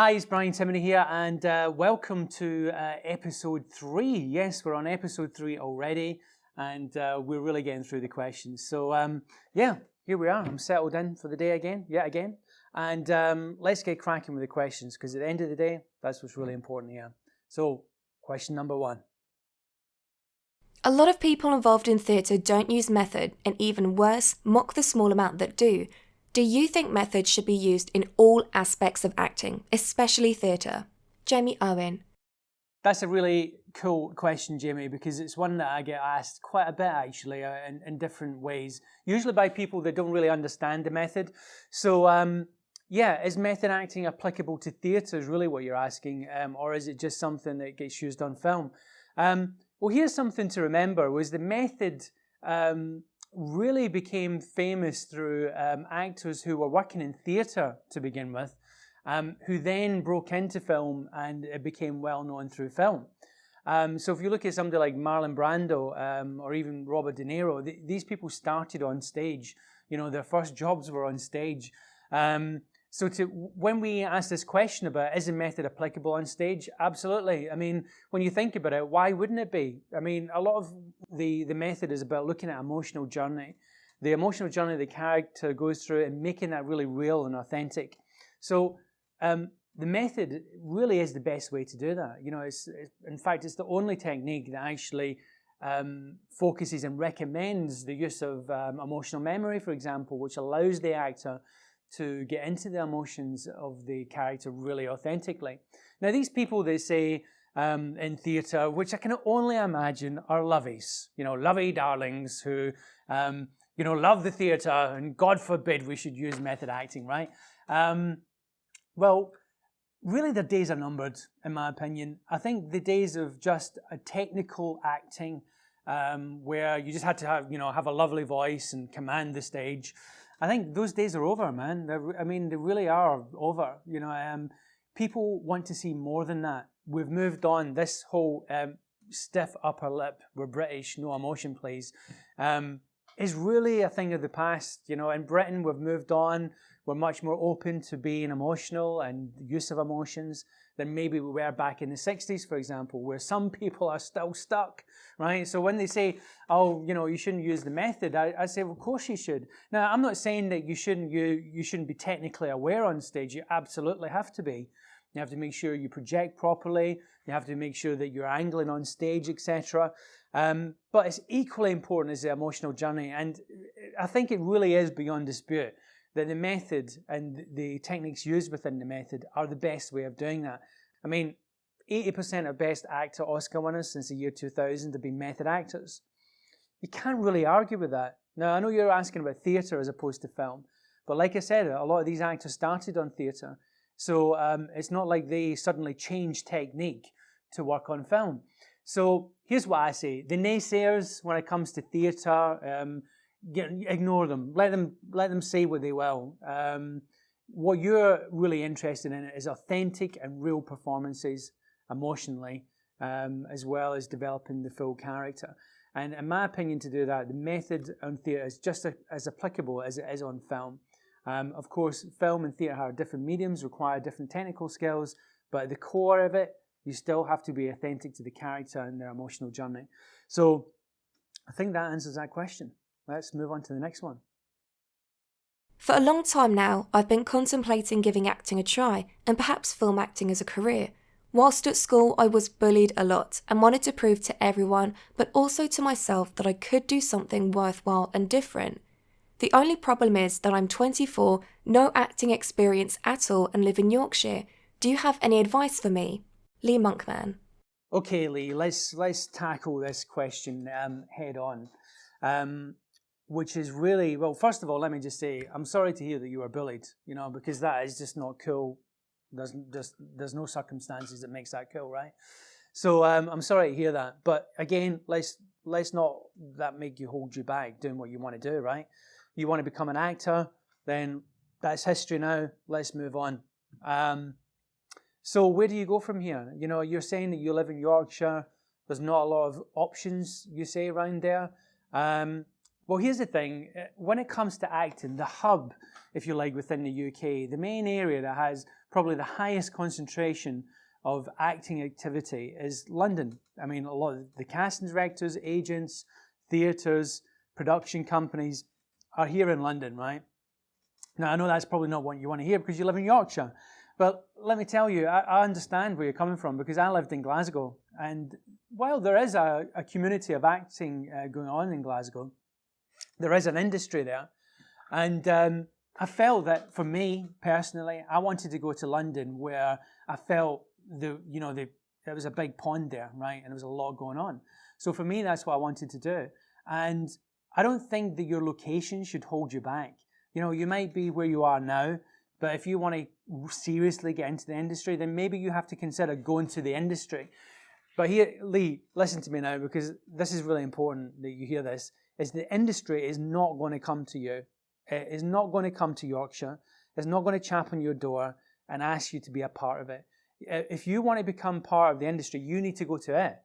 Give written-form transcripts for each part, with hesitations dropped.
Hi, it's Brian Timoney here, and welcome to episode 3. Yes, we're on episode 3 already, and we're really getting through the questions. So, yeah, here we are. I'm settled in for the day yet again. And let's get cracking with the questions, because at the end of the day, that's what's really important here. So, question number 1. A lot of people involved in theatre don't use method, and even worse, mock the small amount that do. Do you think method should be used in all aspects of acting, especially theatre? Jamie Owen. That's a really cool question, Jamie, because it's one that I get asked quite a bit, actually, in different ways, usually by people that don't really understand the method. So, yeah, is method acting applicable to theatre is really what you're asking, or is it just something that gets used on film? Well, here's something to remember, was the method really became famous through actors who were working in theatre to begin with, who then broke into film, and it became well known through film. So if you look at somebody like Marlon Brando or even Robert De Niro, these people started on stage. You know, their first jobs were on stage. So when we ask this question about is the method applicable on stage, absolutely. I mean, when you think about it, why wouldn't it be? I mean, a lot of the method is about looking at emotional journey, the emotional journey the character goes through, and making that really real and authentic. So the method really is the best way to do that. You know, in fact, it's the only technique that actually focuses and recommends the use of emotional memory, for example, which allows the actor to get into the emotions of the character really authentically. Now, these people, they say in theatre, which I can only imagine are lovies, you know, lovey darlings who, you know, love the theatre, and God forbid we should use method acting, right? Well, really their days are numbered, in my opinion. I think the days of just a technical acting where you just had to have a lovely voice and command the stage, I think those days are over, man. They really are over. You know, people want to see more than that. We've moved on. This whole stiff upper lip, we're British, no emotion, please, is really a thing of the past. You know, in Britain, we've moved on. We're much more open to being emotional and the use of emotions than maybe we were back in the 60s, for example, where some people are still stuck, right? So when they say, oh, you know, you shouldn't use the method, I say, well, of course you should. Now, I'm not saying that you shouldn't be technically aware on stage. You absolutely have to be. You have to make sure you project properly. You have to make sure that you're angling on stage, etc. But it's equally important as the emotional journey. And I think it really is beyond dispute that the method and the techniques used within the method are the best way of doing that. I mean, 80% of Best Actor Oscar winners since the year 2000 have been method actors. You can't really argue with that. Now, I know you're asking about theatre as opposed to film, but like I said, a lot of these actors started on theatre, so it's not like they suddenly changed technique to work on film. So here's what I say. The naysayers, when it comes to theatre, ignore them. Let them say what they will. What you're really interested in is authentic and real performances emotionally, as well as developing the full character. And in my opinion, to do that, the method on theatre is just as applicable as it is on film. Of course, film and theatre are different mediums, require different technical skills, but at the core of it, you still have to be authentic to the character and their emotional journey. So I think that answers that question. Let's move on to the next one. For a long time now, I've been contemplating giving acting a try, and perhaps film acting as a career. Whilst at school, I was bullied a lot and wanted to prove to everyone, but also to myself, that I could do something worthwhile and different. The only problem is that I'm 24, no acting experience at all, and live in Yorkshire. Do you have any advice for me? Lee Monkman. Okay, Lee, let's tackle this question head on. Which is really, well, first of all, let me just say, I'm sorry to hear that you were bullied, you know, because that is just not cool. There's no circumstances that makes that cool, right? So I'm sorry to hear that. But again, let's not that make you hold you back doing what you want to do, right? You want to become an actor, then that's history now. Let's move on. So where do you go from here? You know, you're saying that you live in Yorkshire. There's not a lot of options, you say, around there. Well, here's the thing. When it comes to acting, the hub, if you like, within the UK, the main area that has probably the highest concentration of acting activity is London. I mean, a lot of the casting directors, agents, theatres, production companies are here in London, right? Now, I know that's probably not what you want to hear because you live in Yorkshire. But let me tell you, I understand where you're coming from because I lived in Glasgow. And while there is a community of acting going on in Glasgow, there is an industry there. And I felt that for me personally, I wanted to go to London where I felt there was a big pond there, right? And there was a lot going on. So for me, that's what I wanted to do. And I don't think that your location should hold you back. You know, you might be where you are now, but if you want to seriously get into the industry, then maybe you have to consider going to the industry. But here, Lee, listen to me now, because this is really important that you hear this, is the industry is not going to come to you. It is not going to come to Yorkshire. It's not going to chap on your door and ask you to be a part of it. If you want to become part of the industry, you need to go to it.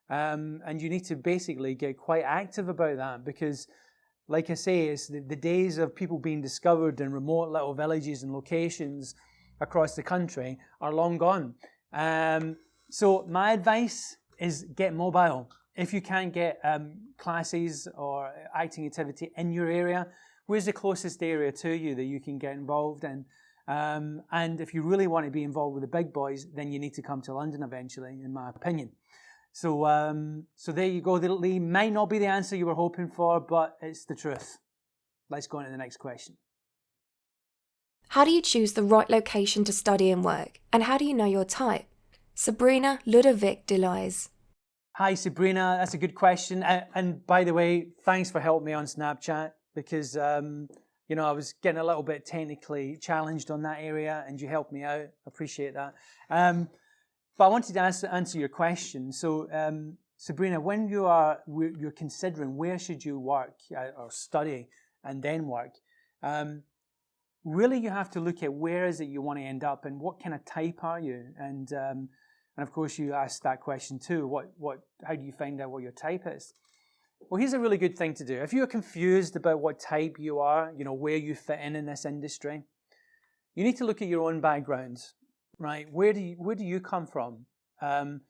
And you need to basically get quite active about that because, like I say, it's the days of people being discovered in remote little villages and locations across the country are long gone. So my advice is get mobile. If you can't get classes or acting activity in your area, where's the closest area to you that you can get involved in? And if you really want to be involved with the big boys, then you need to come to London eventually, in my opinion. So there you go. Lee, might not be the answer you were hoping for, but it's the truth. Let's go on to the next question. How do you choose the right location to study and work? And how do you know your type? Sabrina Ludovic Delise. Hi, Sabrina. That's a good question. And by the way, thanks for helping me on Snapchat because, I was getting a little bit technically challenged on that area and you helped me out. I appreciate that. But I wanted to answer your question. So, Sabrina, when you're considering where should you work or study and then work, really you have to look at where is it you want to end up and what kind of type are you? And of course you asked that question too. How do you find out what your type is? Well, here's a really good thing to do. If you're confused about what type you are, where you fit in this industry, you need to look at your own background. Right, where do you come from? I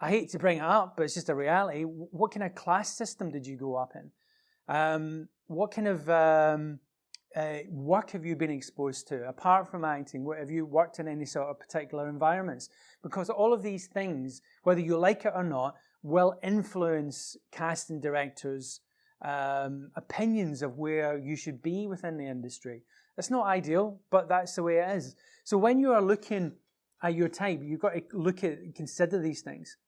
hate to bring it up, but it's just a reality. What kind of class system did you grow up in? What kind of work have you been exposed to? Apart from acting, have you worked in any sort of particular environments? Because all of these things, whether you like it or not, will influence casting directors' opinions of where you should be within the industry. It's not ideal, but that's the way it is. So when you are looking at your type, you've got to consider these things.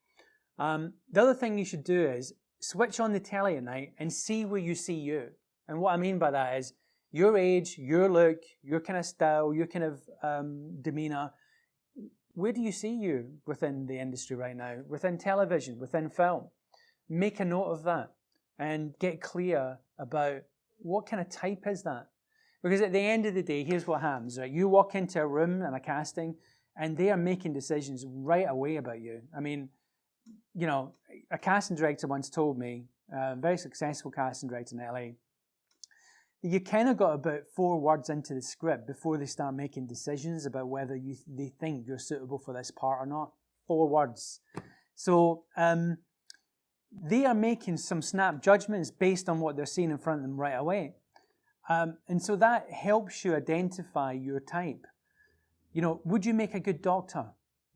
The other thing you should do is switch on the telly at night and see where you see you. And what I mean by that is your age, your look, your kind of style, your kind of demeanor. Where do you see you within the industry right now? Within television, within film? Make a note of that and get clear about what kind of type is that. Because at the end of the day, here's what happens, right? You walk into a room and a casting, and they are making decisions right away about you. I mean, a casting director once told me, a very successful casting director in LA, you kind of got about 4 words into the script before they start making decisions about whether they think you're suitable for this part or not. 4 words. So they are making some snap judgments based on what they're seeing in front of them right away. And so that helps you identify your type. Would you make a good doctor?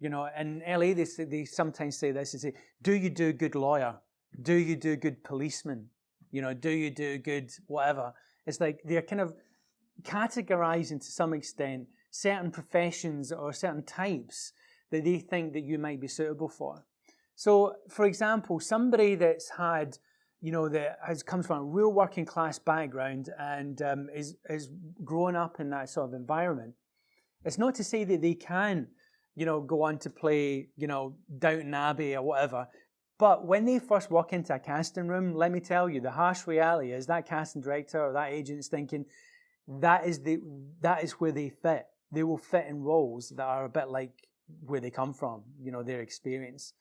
In LA, they sometimes say this, they say, do you do a good lawyer? Do you do a good policeman? Do you do good whatever? It's like they're kind of categorizing to some extent certain professions or certain types that they think that you might be suitable for. So, for example, somebody that's had that comes from a real working class background and is growing up in that sort of environment. It's not to say that they can, go on to play, Downton Abbey or whatever. But when they first walk into a casting room, let me tell you, the harsh reality is that casting director or that agent is thinking that is where they fit. They will fit in roles that are a bit like where they come from, their experience.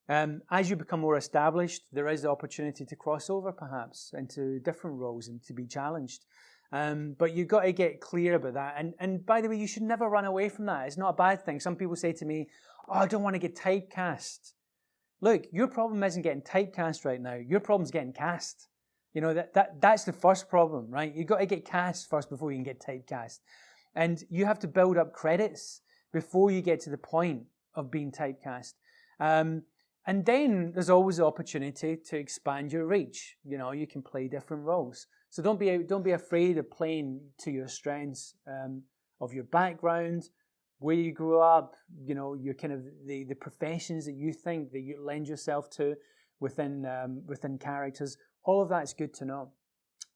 As you become more established, there is the opportunity to cross over perhaps into different roles and to be challenged. But you've got to get clear about that. And by the way, you should never run away from that. It's not a bad thing. Some people say to me, oh, I don't want to get typecast. Look, your problem isn't getting typecast right now. Your problem's getting cast. You know, that's the first problem, right? You've got to get cast first before you can get typecast. And you have to build up credits before you get to the point of being typecast. And then there's always the opportunity to expand your reach. You know, you can play different roles. So don't be afraid of playing to your strengths of your background, where you grew up, you know, your kind of the professions that you think that you lend yourself to within characters. All of that is good to know.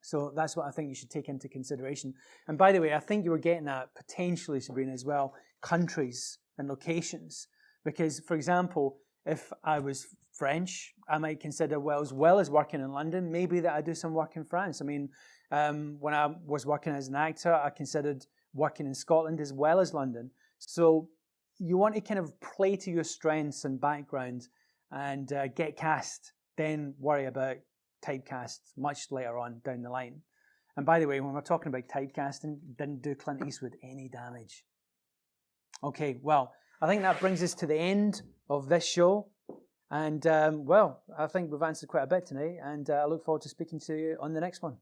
So that's what I think you should take into consideration. And by the way, I think you were getting at potentially, Sabrina, as well, countries and locations. Because, for example, if I was French, I might consider, well as working in London, maybe that I do some work in France. I mean, when I was working as an actor, I considered working in Scotland as well as London. So you want to kind of play to your strengths and background and get cast, then worry about typecast much later on down the line. And by the way, when we're talking about typecasting, didn't do Clint Eastwood any damage. Okay, well, I think that brings us to the end of this show. And, well, I think we've answered quite a bit tonight, and I look forward to speaking to you on the next one.